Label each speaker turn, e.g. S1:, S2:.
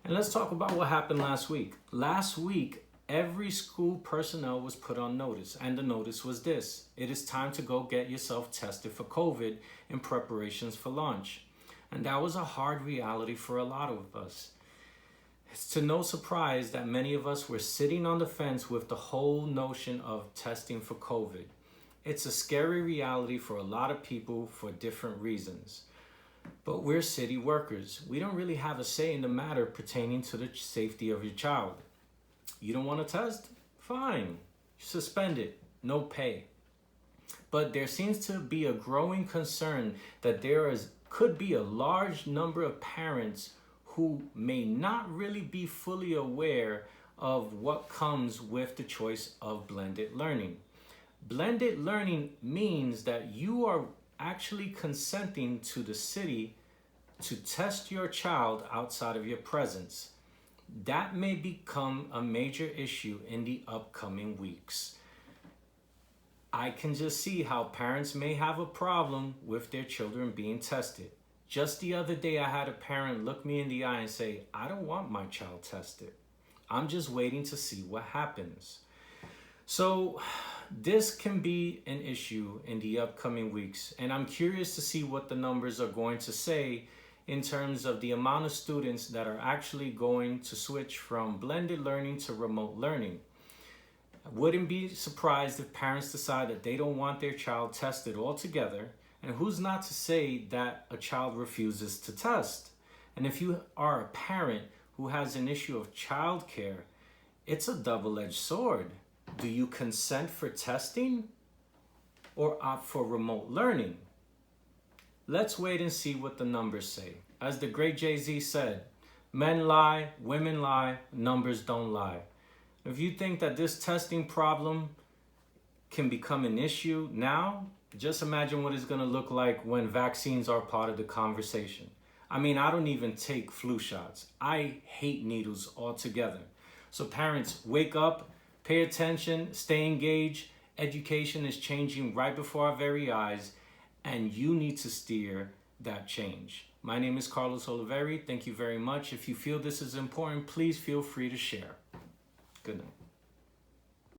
S1: And let's talk about what happened last week. Last week, every school personnel was put on notice, and the notice was this: it is time to go get yourself tested for COVID in preparations for launch. And that was a hard reality for a lot of us. It's to no surprise that many of us were sitting on the fence with the whole notion of testing for COVID. It's a scary reality for a lot of people for different reasons. But we're city workers. We don't really have a say in the matter pertaining to the safety of your child. You don't want to test? Fine. Suspend it. No pay. But there seems to be a growing concern that could be a large number of parents who may not really be fully aware of what comes with the choice of blended learning. Blended learning means that you are actually consenting to the city to test your child outside of your presence. That may become a major issue in the upcoming weeks. I can just see how parents may have a problem with their children being tested. Just the other day, I had a parent look me in the eye and say, "I don't want my child tested. I'm just waiting to see what happens." So this can be an issue in the upcoming weeks, and I'm curious to see what the numbers are going to say in terms of the amount of students that are actually going to switch from blended learning to remote learning. I wouldn't be surprised if parents decide that they don't want their child tested altogether, and who's not to say that a child refuses to test? And if you are a parent who has an issue of childcare, it's a double-edged sword. Do you consent for testing or opt for remote learning? Let's wait and see what the numbers say. As the great Jay-Z said, men lie, women lie, numbers don't lie. If you think that this testing problem can become an issue now, just imagine what it's going to look like when vaccines are part of the conversation. I mean, I don't even take flu shots. I hate needles altogether. So parents, wake up. Pay attention, stay engaged. Education is changing right before our very eyes, and you need to steer that change. My name is Carlos Olivieri. Thank you very much. If you feel this is important, please feel free to share. Good night.